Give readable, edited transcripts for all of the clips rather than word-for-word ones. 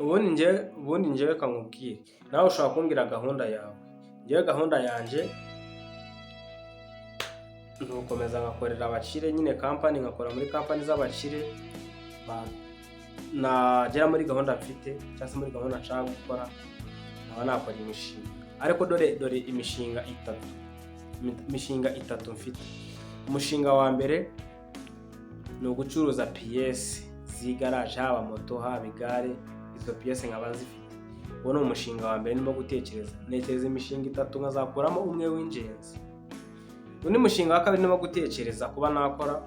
ubundi njyewe kamubwire nawe ushobora kumbwira gahunda yawe. Njyewe gahunda yanjye ni ugukomeza ngakorera abakire nyine kampani, ngakora muri kampani z'abakire, nagera muri gahunda mfite cyangwa se muri gahunda nshaka gukora nkaba nakora imishinga. Ariko dore imishinga itatu mfite. Umushinga wa mbere ni ugucuruza piyesi z'igaraje, haba moto haba igare, izo piyesi nkaba nzifite. Uwo ni umushinga wa mbere ndimo gutekereza. Ntekereza imishinga itatu nkazakuramo umwe w'ingenzi. Undi mushinga wa kabiri ndimo gutekereza kuba nakora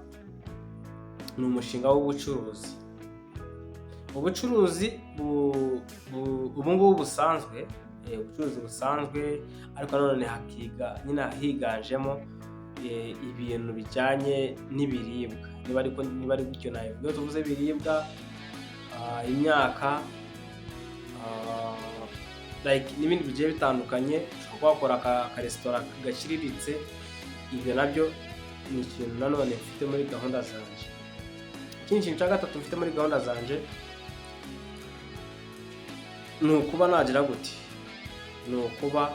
ni umushinga w'ubucuruzi. Ubucuruzi ubu ngubu busanzwe, ubucuruzi busanzwe, ariko nanone higanjemo ibintu bijyanye n'ibiribwa. Niba ari gutyo nayo. Iyo tuvuze ibiribwa, imyaka, n'ibindi bigiye bitandukanye, ushobora wakora akaresitora gaciriritse. Ibyo nabyo ni ikintu nanone mfite muri gahunda zanjye. Ikindi kintu cya gatatu mfite muri gahunda zanjye ni ukuba nagira gute, ni ukuba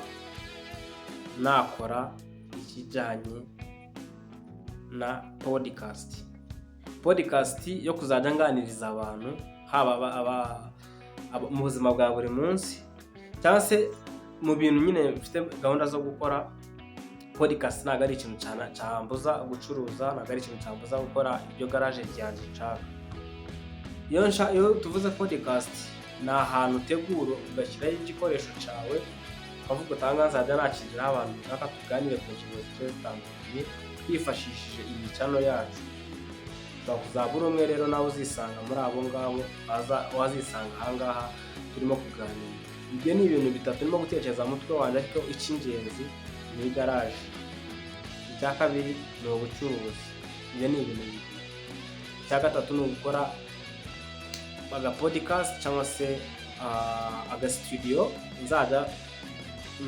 nakora ikijyanye na podcast yo kuzajya nganiriza abantu, haba mu buzima bwa buri munsi cyangwa se mu bintu nyine mfite gahunda zo gukora. Podcast ntabwo ari ikintu cyambuza gucuruza, ntabwo ari ikintu cyambuza gukora ibyo garaje ryanjye nshaka. Iyo tuvuze podcast, ni ahantu utegura ugashyiraho igikoresho cyawe, ukavuga utanga nzajya nakigiraho abantu runaka tuganire ku ngingo zigiye zitandukanye twifashishije iyi channel yacu. Ushobora kuzabura umwe rero nawe uzisanga muri abo ngabo, wazisanga ahangaha turimo kuganira. Ibyo ni ibintu bitatu ndimo gutekereza mu mutwe wanjye, ariko icy'ingenzi ni igaraje. Icya kabiri ni ubucuruzi. Ibyo ni ibintu bibiri. Icya gatatu ni ugukora podcast cyangwa se studio nzajya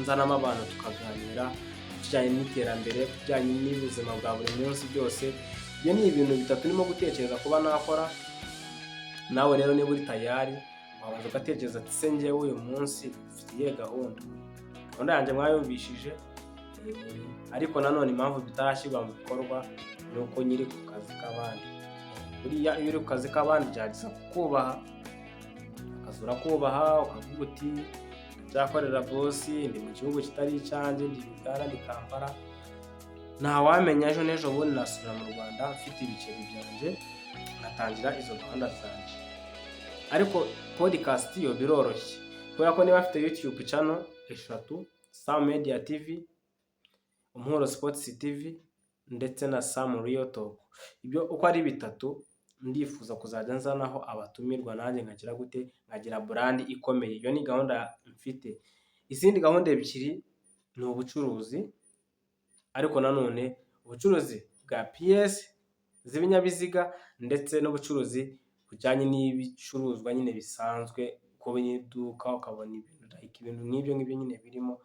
nzanamo abantu tukaganira kijyanye n'iterambere, kijyanye n'ubuzima bwa buri munsi byose. Ibyo ni ibintu bitatu ndimo gutekereza kuba nakora. Nawe rero niba uri tayari, wabanza ugatekereza ati se njyewe uyu munsi mfite iyihe gahunda. Gahunda yanjye mwayumvishije, ariko nanone impamvu bitarashyirwa mu bikorwa ni uko nyiri ku kazi k'abandi. Buriya iyo uri ku kazi k'abandi byagisa kukubaha, akazi urakubaha, ukavuga uti nzakorera bosi, ndi mu gihugu kitari icyanjye, ndi Uganda, ndi Kampala. Ntawamenya ejo n'ejo bundi nasubira mu Rwanda mfite ibiceri byanjye, ngatangira izo gahunda zanjye. Ariko podcast yo biroroshye, kubera ko niba afite YouTube channel 3, Sam Media TV, Umuhoro Sports TV ndetse na Sam Real Talk. Ibyo uko ari bitatu ndifuza kuzajya nzanaho abatumirwa, nanjye nkagira gute, nkagira brand ikomeye. Iyo ni gahunda mfite. Izindi gahunda ebyiri ni ubucuruzi, ariko nanone ubucuruzi bwa PS z'ibinyabiziga ndetse n'ubucuruzi bujyanye n'ibicuruzwa nyine bisanzwe, ko iduka ukabona ibintu nk'ibyo nyine birimo.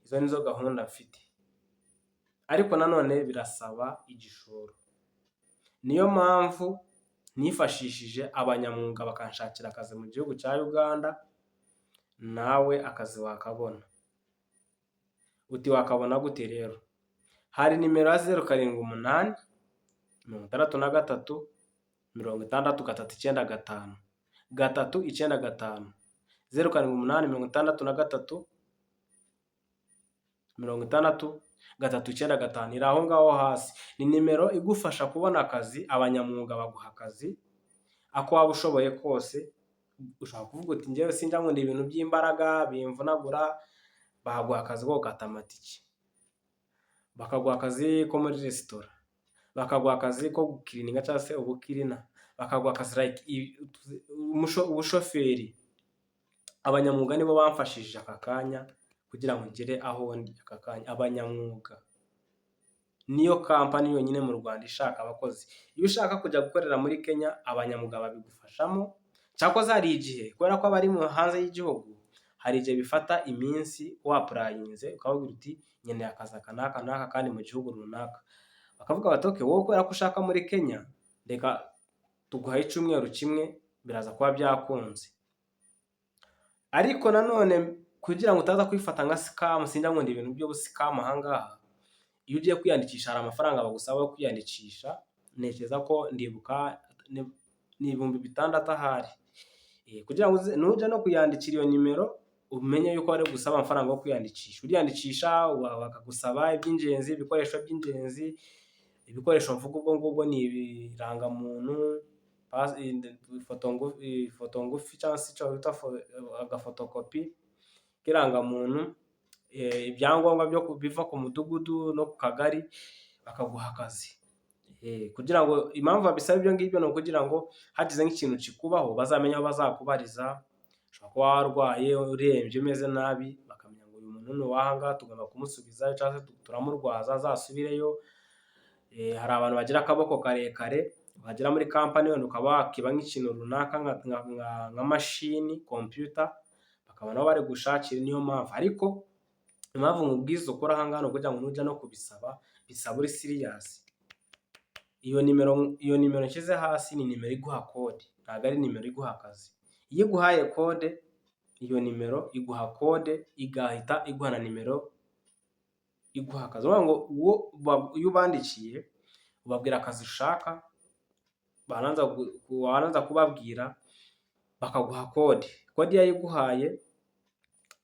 Izo nizo gahunda mfite, ariko nanone birasaba igishoro. Niyo mpamvu nifashishije abanyamwuga bakanshakira akazi mu gihugu cya Uganda. Nawe akazi wakabona. Uti wakabona gute rero? Hari nimero ya 078 63 63 395 078 63 395 iri aho ngaho hasi. Ni nimero igufasha kubona akazi. Abanyamwuga baguha akazi ako waba ushoboye kose. Ushaka kuvuga uti njyewe sinjya nkunda ibintu by'imbaraga bimvunagura, baguha akazi ko gukata amatike, bakaguha akazi ko muri resitora, bakaguha akazi ko gukirininga cyangwa se ubukirina, bakaguha akazi ubushoferi. Abanyamwuga nibo bamfashije aka kanya kugira ngo ngere aho ndi aka kanya. Abanyamwuga niyo kampani yonyine mu Rwanda ishaka abakozi. Iyo ushaka kujya gukorera muri Kenya, abanyamwuga babigufashamo. Cyakoze hari igihe, kubera ko abari mu hanze y'igihugu, hari igihe bifata iminsi wapurayinze ukavuga uti nkeneye akazi aka n'aka kandi mu gihugu runaka. Bakavuga bati okay, wowe kubera ko ushaka muri Kenya, reka tuguhaye icyumweru kimwe biraza kuba byakunze. ariko nanone kugira ngo utaza kwifata nka scam, sinjya nkunda ibintu by'ubusikamu aha ngaha. Iyo ugiye kwiyandikisha hari amafaranga bagusaba yo kwiyandikisha, ntekereza ko ndibuka ni 6,000 ahari. Kugira ngo nujya no kuyandikira iyo nimero umenye yuko bari gusaba amafaranga yo kwiyandikisha. Uriyandikisha bakagusaba iby'ingenzi, ibikoresho by'ingenzi. Ibikoresho mvuga ubwo ngubwo ni ibirangamuntu, ifoto ngufi cyangwa se icyo bita agafotokopi k'irangamuntu, ibyangombwa byo biva ku mudugudu no ku kagari, bakaguha akazi. Kugira ngo impamvu babisaba ibyo ngibyo ni ukugira ngo hagize nk'ikintu kikubaho bazamenye aho bazakubariza. Ushobora kuba warwaye urembye umeze nabi, bakamenya ngo uyu muntu ni uw'aha ngaha tugomba kumusubizayo cyangwa se turamurwaza azasubireyo. Hari abantu bagira akaboko karekare, wagera muri kampani wenda ukaba wakiba nk'ikintu runaka nka mashini computer, bakaba nabo bari gushakira. Niyo mpamvu, ariko impamvu nkubwiza ukora aha ngaha ni ukugira ngo nujya no kubisaba bisaba uri serious. Iyo nimero nshyize hasi ni nimero iguha kode, ntabwo ari nimero iguha akazi. Iyo iguhaye kode, iyo nimero iguha kode igahita iguha na nimero iguha akazi. Uvuga ngo iyo ubandikiye ubabwira akazi ushaka, waranza kubabwira bakaguha kode. Kode yayiguhaye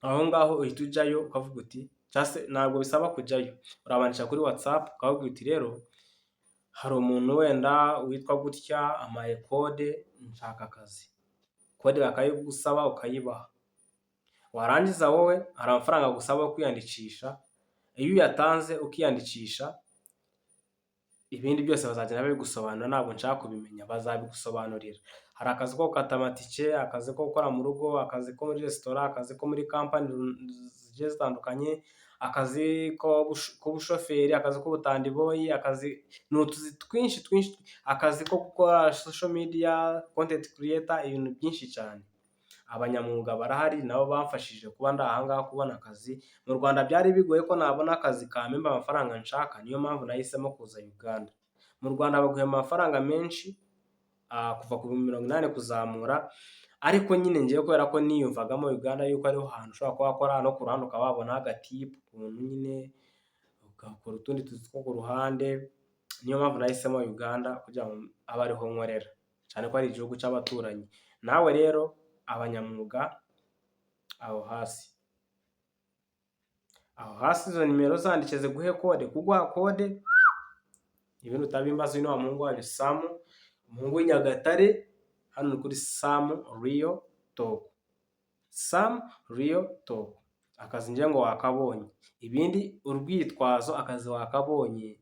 aho ngaho uhita ujyayo ukavuga uti, ntabwo bisaba kujyayo, urabandikira kuri WhatsApp ukavuga uti rero hari umuntu wenda witwa gutya amaye kode, nshaka akazi. Kode bakayigusaba ukayibaha. Warangiza wowe hari amafaranga gusaba yo kwiyandikisha. Iyo uyatanze ukiyandikisha, ibindi byose bazagenda babigusobanura, ntabwo nshaka kubimenya, bazabigusobanurira. Hari akazi ko gukata amatike, akazi ko gukora mu rugo, akazi ko muri resitora, akazi ko muri kampani zigiye zitandukanye, akazi k'ubushoferi, akazi k'ubutandiboyi, ni utuzi twinshi, akazi ko gukora social media content creator, ibintu byinshi cyane. Abanyamwuga barahari nabo bamfashije kuba aha ngaha kubona akazi. Mu Rwanda byari bigoye ko nabona akazi kampemba amafaranga nshaka, niyo mpamvu nahisemo kuza Uganda. Mu Rwanda baguhemba amafaranga menshi, kuva ku 80,000 kuzamura, ariko nyine ngiye kubera ko niyumvagamo Uganda yuko ariho hantu ushobora kuba wakora no ku ruhande ukaba wabona agatipu ukuntu nyine ugakora utundi tuzi two ku ruhande. Niyo mpamvu nahisemo Uganda kugira ngo abe ariho nkorera, cyane ko ari igihugu cy'abaturanyi. Nawe rero abanyamwuga aho hasi izo nimero zandike ziguhe kode. Kuguha kode ibintu utabimbaza. Uyu ni wa muhungu wacu Sam, umuhungu w'i Nyagatare. Hano ni kuri Sam Real Talk. Sam Real Talk. Akazi ngira ngo wakabonye, ibindi urwitwazo akazi wakabonye.